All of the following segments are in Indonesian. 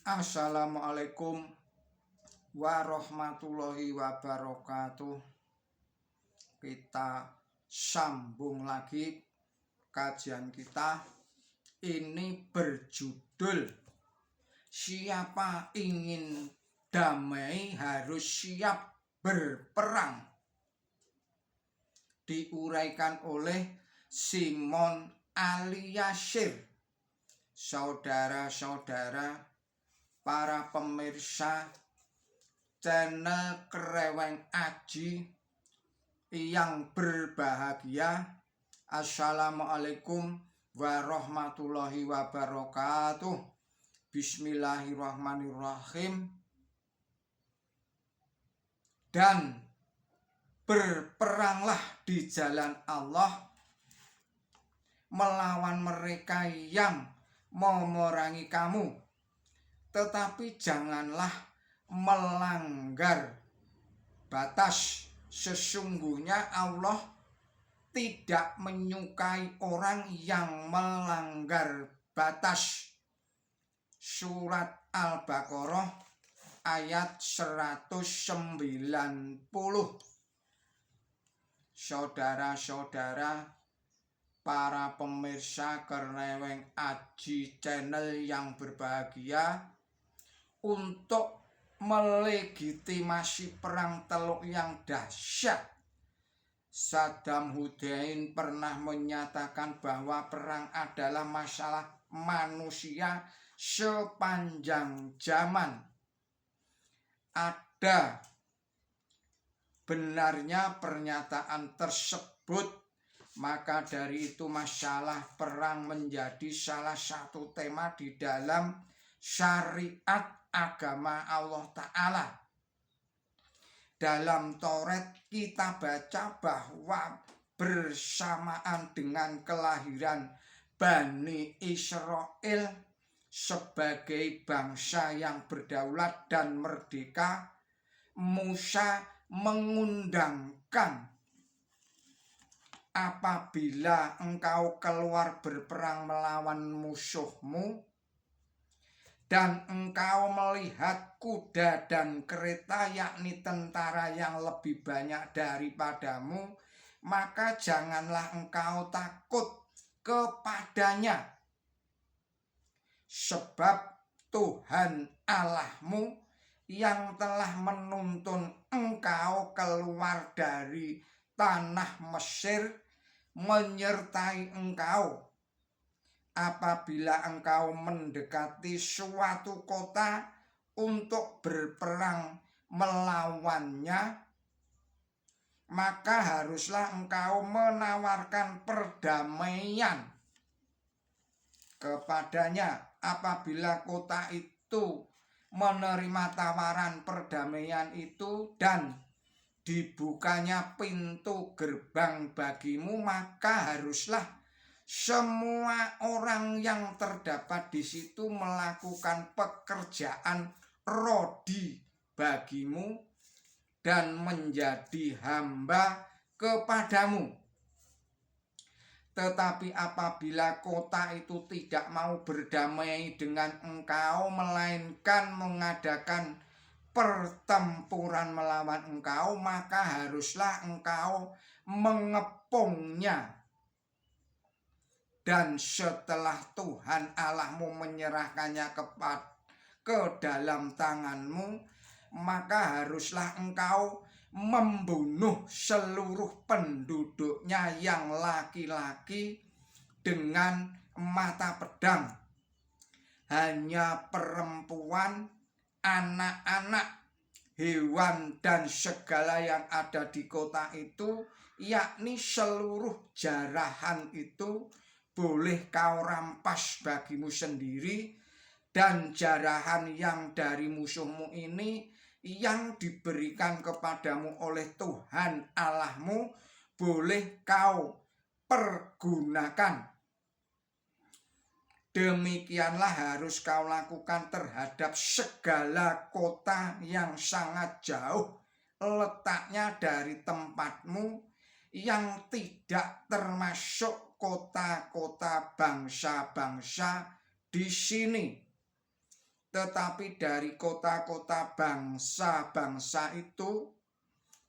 Assalamualaikum warahmatullahi wabarakatuh. Kita sambung lagi kajian kita. Ini berjudul Siapa ingin damai harus siap berperang. Diuraikan oleh Simon Aliasir. Saudara-saudara, para pemirsa channel Kreweng Aji yang berbahagia, Assalamualaikum warahmatullahi wabarakatuh. Bismillahirrahmanirrahim. Dan berperanglah di jalan Allah melawan mereka yang memerangi kamu, tetapi janganlah melanggar batas. Sesungguhnya Allah tidak menyukai orang yang melanggar batas. Surat Al-Baqarah ayat 190. Saudara-saudara, para pemirsa Kreweng Aji channel yang berbahagia, untuk melegitimasi perang Teluk yang dahsyat, Saddam Hussein pernah menyatakan bahwa perang adalah masalah manusia sepanjang zaman. Ada benarnya pernyataan tersebut, maka dari itu masalah perang menjadi salah satu tema di dalam syariat agama Allah Ta'ala. Dalam Taurat kita baca bahwa bersamaan dengan kelahiran Bani Israel sebagai bangsa yang berdaulat dan merdeka, Musa mengundangkan, apabila engkau keluar berperang melawan musuhmu dan engkau melihat kuda dan kereta, yakni tentara yang lebih banyak daripadamu, maka janganlah engkau takut kepadanya, sebab Tuhan Allahmu yang telah menuntun engkau keluar dari tanah Mesir menyertai engkau. Apabila engkau mendekati suatu kota untuk berperang melawannya, maka haruslah engkau menawarkan perdamaian kepadanya. Apabila kota itu menerima tawaran perdamaian itu dan dibukanya pintu gerbang bagimu, maka haruslah semua orang yang terdapat di situ melakukan pekerjaan rodi bagimu dan menjadi hamba kepadamu. Tetapi apabila kota itu tidak mau berdamai dengan engkau, melainkan mengadakan pertempuran melawan engkau, maka haruslah engkau mengepungnya. Dan setelah Tuhan Allahmu menyerahkannya ke dalam tanganmu, maka haruslah engkau membunuh seluruh penduduknya yang laki-laki dengan mata pedang. Hanya perempuan, anak-anak, hewan dan segala yang ada di kota itu, yakni seluruh jarahan itu, boleh kau rampas bagimu sendiri, dan jarahan yang dari musuhmu ini yang diberikan kepadamu oleh Tuhan Allahmu boleh kau pergunakan. Demikianlah harus kau lakukan terhadap segala kota yang sangat jauh letaknya dari tempatmu, yang tidak termasuk kota-kota bangsa-bangsa di sini. tetapi dari kota-kota bangsa-bangsa itu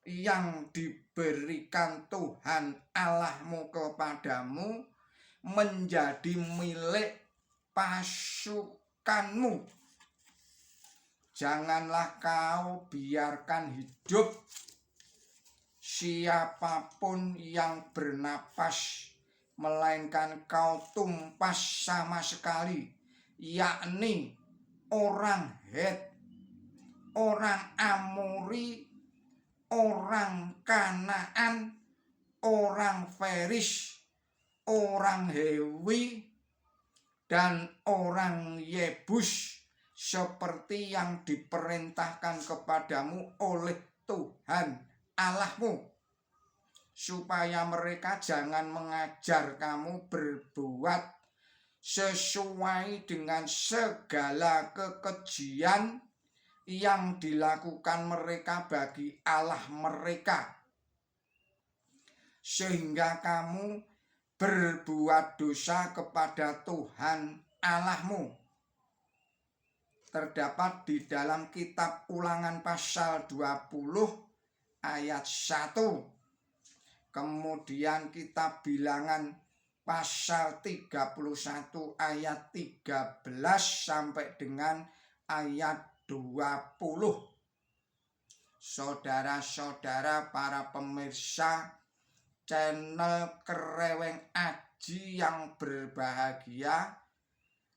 yang diberikan Tuhan Allahmu kepadamu menjadi milik pasukanmu. Janganlah kau biarkan hidup siapapun yang bernapas, melainkan kau tumpas sama sekali, yakni orang Het, orang Amori, orang Kanaan, orang Feris, orang Hewi, dan orang Yebus, seperti yang diperintahkan kepadamu oleh Tuhan Allahmu, supaya mereka jangan mengajar kamu berbuat sesuai dengan segala kekejian yang dilakukan mereka bagi Allah mereka, sehingga kamu berbuat dosa kepada Tuhan Allahmu. Terdapat di dalam kitab Ulangan pasal 20 ayat 1. Kemudian kitab Bilangan pasal 31 ayat 13 sampai dengan ayat 20. Saudara-saudara para pemirsa channel Kreweng Aji yang berbahagia,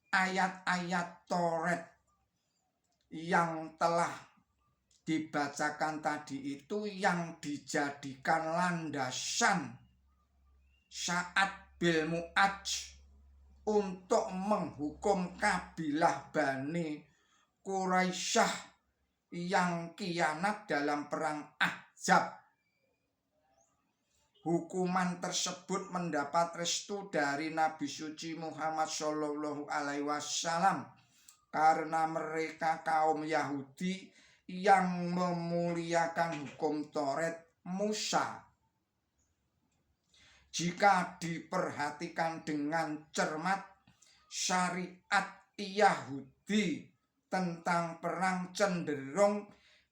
ayat-ayat Toret yang telah dibacakan tadi itu yang dijadikan landasan saat Bilmu'adz untuk menghukum kabilah Bani Quraisyah yang khianat dalam perang Ahzab. Hukuman tersebut mendapat restu dari Nabi suci Muhammad Shallallahu Alaihi Wasallam karena mereka kaum Yahudi yang memuliakan hukum Taurat Musa. Jika diperhatikan dengan cermat, syariat Yahudi tentang perang cenderung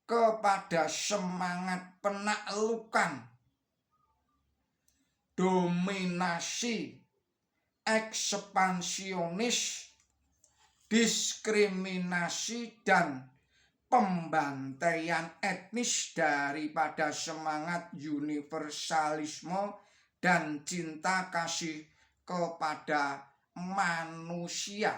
kepada semangat penaklukan, dominasi, ekspansionis, diskriminasi, dan pembantaian etnis daripada semangat universalisme dan cinta kasih kepada manusia.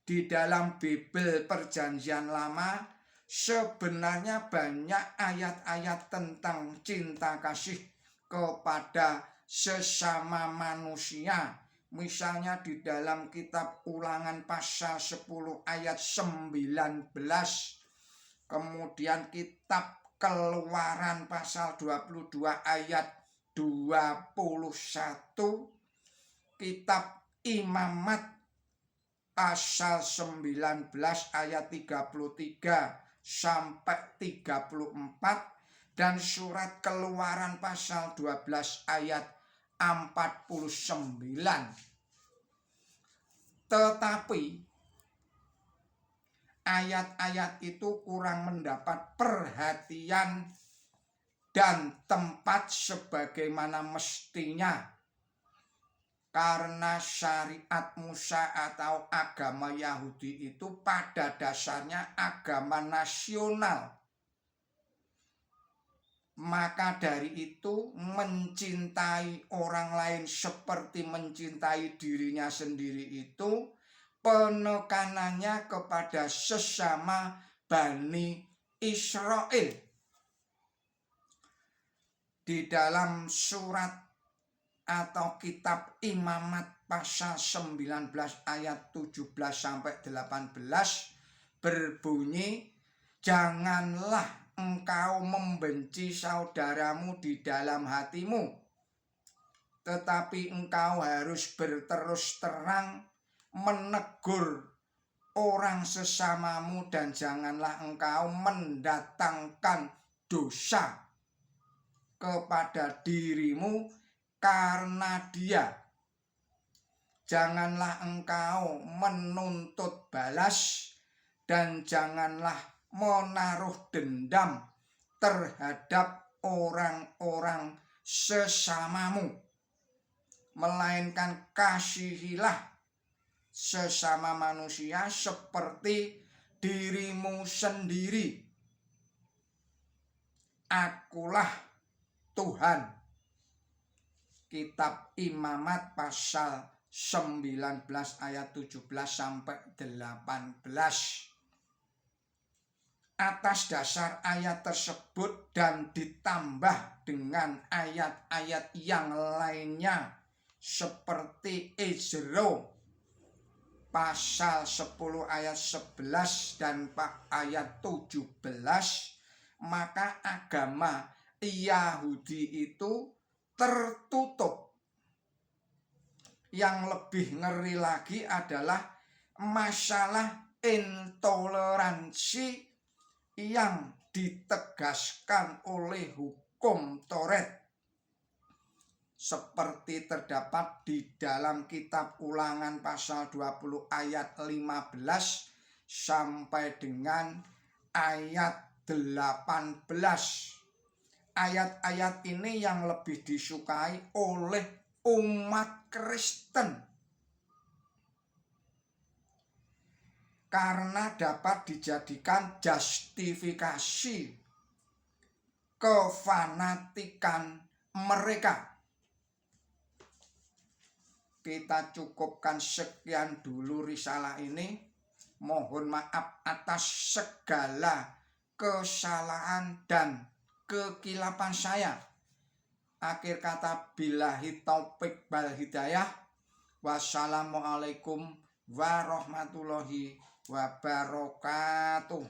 Di dalam Bible Perjanjian Lama sebenarnya banyak ayat-ayat tentang cinta kasih kepada sesama manusia. Misalnya di dalam kitab Ulangan pasal 10 ayat 19, kemudian kitab Keluaran pasal 22 ayat 21, kitab Imamat pasal 19 ayat 33 sampai 34, dan surat Keluaran pasal 12 ayat 49. Tetapi ayat-ayat itu kurang mendapat perhatian dan tempat sebagaimana mestinya, karena syariat Musa atau agama Yahudi itu pada dasarnya agama nasional. Maka dari itu mencintai orang lain seperti mencintai dirinya sendiri itu penekanannya kepada sesama Bani Israel. Di dalam surat atau kitab Imamat pasal 19 ayat 17 sampai 18 berbunyi, janganlah engkau membenci saudaramu di dalam hatimu, tetapi engkau harus berterus terang menegur orang sesamamu, dan janganlah engkau mendatangkan dosa kepada dirimu karena dia, Janganlah engkau menuntut balas dan janganlah menaruh dendam terhadap orang-orang sesamamu, melainkan kasihilah sesama manusia seperti dirimu sendiri. Akulah Tuhan. Kitab Imamat pasal 19 ayat 17 sampai 18. Atas dasar ayat tersebut dan ditambah dengan ayat-ayat yang lainnya seperti Ezra pasal 10 ayat 11 dan ayat 17, maka agama Yahudi itu tertutup. Yang lebih ngeri lagi adalah masalah intoleransi yang ditegaskan oleh hukum Taurat, seperti terdapat di dalam kitab Ulangan pasal 20 ayat 15 sampai dengan ayat 18. Ayat-ayat ini yang lebih disukai oleh umat Kristen karena dapat dijadikan justifikasi kefanatikan mereka. Kita cukupkan sekian dulu risalah ini. Mohon maaf atas segala kesalahan dan kekilapan saya. Akhir kata, billahi taufik wal hidayah. Wassalamualaikum warahmatullahi wabarakatuh.